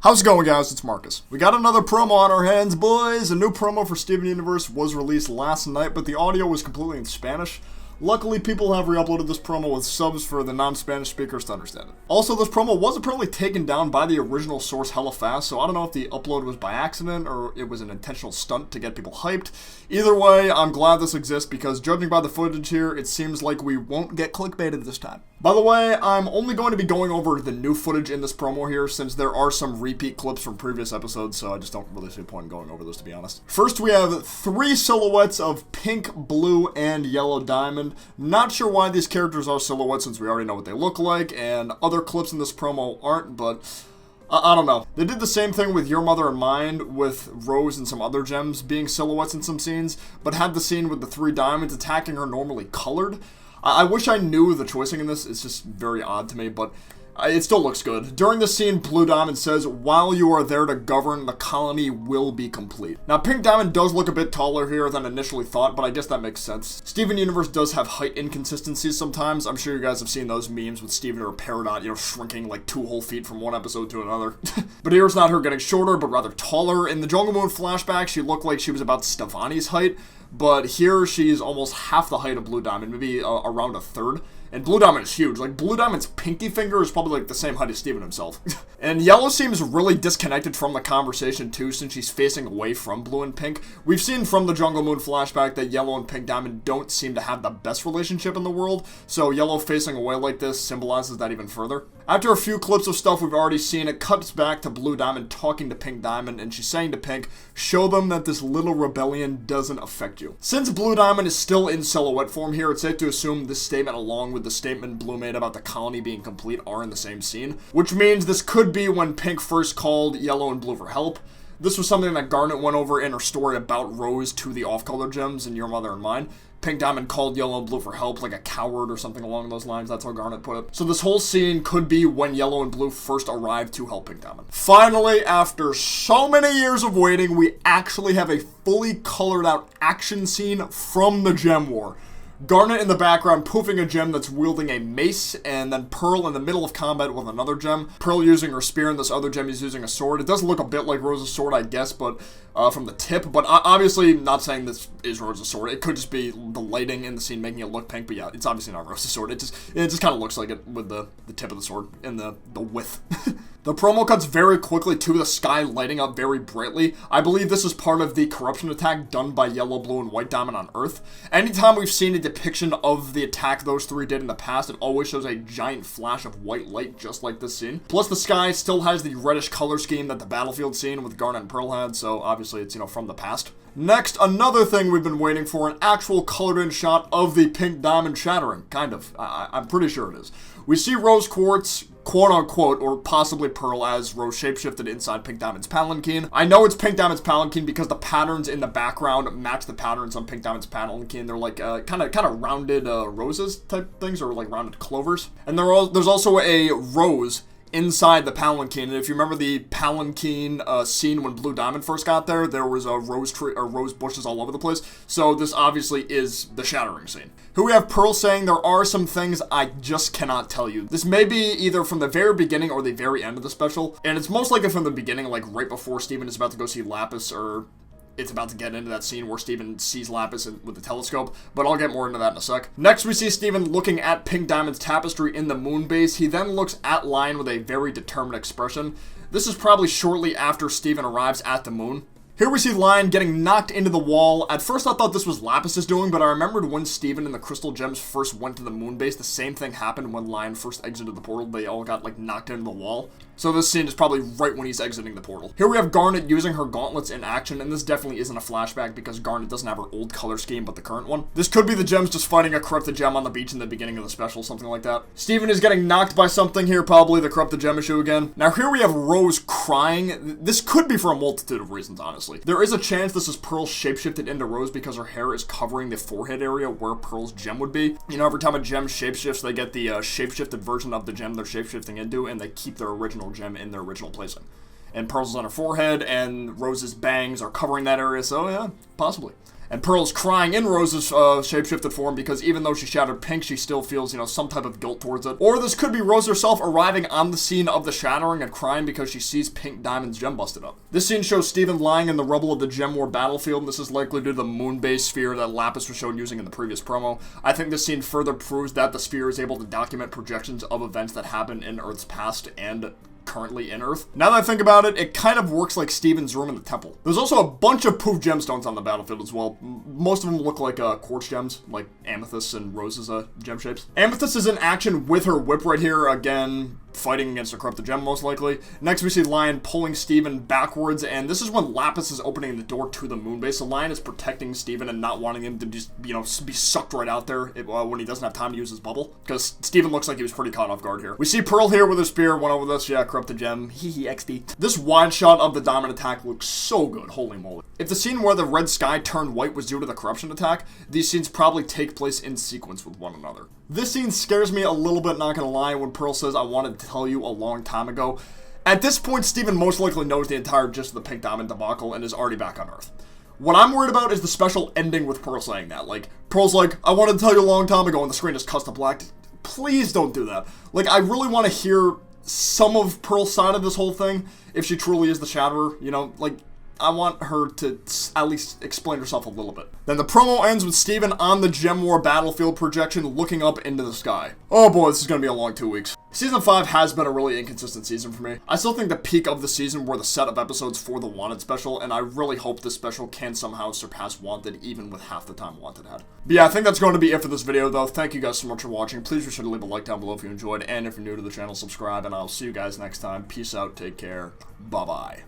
How's it going, guys? It's Marcus. We got another promo on our hands, boys. A new promo for Steven Universe was released last night, but the audio was completely in Spanish. Luckily, people have re-uploaded this promo with subs for the non-Spanish speakers to understand it. Also, this promo was apparently taken down by the original source hella fast, so I don't know if the upload was by accident or it was an intentional stunt to get people hyped. Either way, I'm glad this exists because judging by the footage here, it seems like we won't get clickbaited this time. By the way, I'm only going to be going over the new footage in this promo here since there are some repeat clips from previous episodes, so I just don't really see a point in going over those, to be honest. First, we have 3 silhouettes of pink, blue, and yellow diamond. Not sure why these characters are silhouettes since we already know what they look like, and other clips in this promo aren't, but I don't know. They did the same thing with Your Mother and Mine, with Rose and some other gems being silhouettes in some scenes, but had the scene with the 3 diamonds attacking her normally colored. I wish I knew the choicing in this. It's just very odd to me, but it still looks good. During the scene, Blue Diamond says, "While you are there to govern, the colony will be complete." Now, Pink Diamond does look a bit taller here than initially thought, but I guess that makes sense. Steven Universe does have height inconsistencies sometimes. I'm sure you guys have seen those memes with Steven or Peridot, shrinking like 2 whole feet from one episode to another. But here it's not her getting shorter, but rather taller. In the Jungle Moon flashback, she looked like she was about Stevani's height, but here she's almost half the height of Blue Diamond, maybe around a third. And Blue Diamond is huge. Like, Blue Diamond's pinky finger is probably like the same height as Steven himself. And Yellow seems really disconnected from the conversation too, since she's facing away from Blue and Pink. We've seen from the Jungle Moon flashback that Yellow and Pink Diamond don't seem to have the best relationship in the world, so Yellow facing away like this symbolizes that even further. After a few clips of stuff we've already seen, it cuts back to Blue Diamond talking to Pink Diamond, and she's saying to Pink, "Show them that this little rebellion doesn't affect you." Since Blue Diamond is still in silhouette form here, it's safe to assume this statement along with the statement Blue made about the colony being complete are in the same scene, which means this could be when Pink first called Yellow and Blue for help. This was something that Garnet went over in her story about Rose to the off-color gems in Your Mother and Mine. Pink Diamond called Yellow and Blue for help like a coward or something along those lines. That's how Garnet put it. So this whole scene could be when Yellow and Blue first arrived to help Pink Diamond. Finally, after so many years of waiting, we actually have a fully colored out action scene from the Gem War. Garnet in the background poofing a gem that's wielding a mace, and then Pearl in the middle of combat with another gem. Pearl using her spear, and this other gem is using a sword. It does look a bit like Rose's sword, I guess, but from the tip. But obviously, not saying this is Rose's sword. It could just be the lighting in the scene making it look pink, but yeah, it's obviously not Rose's sword. It just kind of looks like it with the tip of the sword and the width. The promo cuts very quickly to the sky lighting up very brightly. I believe this is part of the corruption attack done by Yellow, Blue, and White Diamond on Earth. Anytime we've seen a depiction of the attack those 3 did in the past, it always shows a giant flash of white light just like this scene. Plus the sky still has the reddish color scheme that the battlefield scene with Garnet and Pearl had, so obviously it's, from the past. Next, another thing we've been waiting for, an actual colored-in shot of the Pink Diamond Shattering. Kind of. I'm pretty sure it is. We see Rose Quartz, quote-unquote, or possibly Pearl, as Rose shapeshifted inside Pink Diamond's palanquin. I know it's Pink Diamond's palanquin because the patterns in the background match the patterns on Pink Diamond's palanquin. They're like kind of rounded roses type things, or like rounded clovers. And there's also a rose inside the palanquin, and if you remember the palanquin scene when Blue Diamond first got there, there was a rose tree or rose bushes all over the place. So this obviously is the Shattering scene. Here we have Pearl saying, "There are some things I just cannot tell you." This may be either from the very beginning or the very end of the special, and it's most likely from the beginning, like right before Steven is about to go see Lapis, or it's about to get into that scene where Steven sees Lapis with the telescope, but I'll get more into that in a sec. Next, we see Steven looking at Pink Diamond's Tapestry in the Moonbase. He then looks at Lion with a very determined expression. This is probably shortly after Steven arrives at the moon. Here we see Lion getting knocked into the wall. At first I thought this was Lapis' doing, but I remembered when Steven and the Crystal Gems first went to the Moonbase, the same thing happened when Lion first exited the portal. They all got knocked into the wall. So this scene is probably right when he's exiting the portal. Here we have Garnet using her gauntlets in action, and this definitely isn't a flashback because Garnet doesn't have her old color scheme, but the current one. This could be the gems just fighting a corrupted gem on the beach in the beginning of the special, something like that. Steven is getting knocked by something here, probably the corrupted gem issue again. Now here we have Rose crying. This could be for a multitude of reasons, honestly. There is a chance this is Pearl shapeshifted into Rose because her hair is covering the forehead area where Pearl's gem would be. Every time a gem shapeshifts, they get the shapeshifted version of the gem they're shapeshifting into, and they keep their original gem in their original placing. And Pearl's on her forehead, and Rose's bangs are covering that area, so yeah, possibly. And Pearl's crying in Rose's shapeshifted form because even though she shattered pink, she still feels, some type of guilt towards it. Or this could be Rose herself arriving on the scene of the shattering and crying because she sees Pink Diamond's gem busted up. This scene shows Steven lying in the rubble of the Gem War battlefield, and this is likely due to the Moonbase sphere that Lapis was shown using in the previous promo. I think this scene further proves that the sphere is able to document projections of events that happened in Earth's past and currently in Earth. Now that I think about it, it kind of works like Steven's room in the temple. There's also a bunch of poof gemstones on the battlefield as well. Most of them look like quartz gems, like Amethyst and Rose's gem shapes. Amethyst is in action with her whip right here, again, fighting against a corrupted gem most likely. Next we see Lion pulling Steven backwards, and this is when Lapis is opening the door to the Moonbase. So Lion is protecting Steven and not wanting him to just, be sucked right out there when he doesn't have time to use his bubble, because Steven looks like he was pretty caught off guard here. We see Pearl here with her spear, went over this, yeah, corrupted gem, hehe, XD. This wide shot of the diamond attack looks so good, holy moly. If the scene where the red sky turned white was due to the corruption attack, these scenes probably take place in sequence with one another. This scene scares me a little bit, not gonna lie, when Pearl says, "I wanted to tell you a long time ago." At this point, Steven most likely knows the entire gist of the Pink Diamond debacle and is already back on Earth. What I'm worried about is the special ending with Pearl saying that. Like, Pearl's like, "I wanted to tell you a long time ago," and the screen just cuts to black. Please don't do that. Like, I really want to hear some of Pearl's side of this whole thing, if she truly is the Shatterer, I want her to at least explain herself a little bit. Then the promo ends with Steven on the Gem War battlefield projection looking up into the sky. Oh boy, this is gonna be a long 2 weeks. Season 5 has been a really inconsistent season for me. I still think the peak of the season were the set of episodes for the Wanted special, and I really hope this special can somehow surpass Wanted even with half the time Wanted had. But yeah, I think that's going to be it for this video though. Thank you guys so much for watching. Please be sure to leave a like down below if you enjoyed, and if you're new to the channel, subscribe, and I'll see you guys next time. Peace out, take care, bye-bye.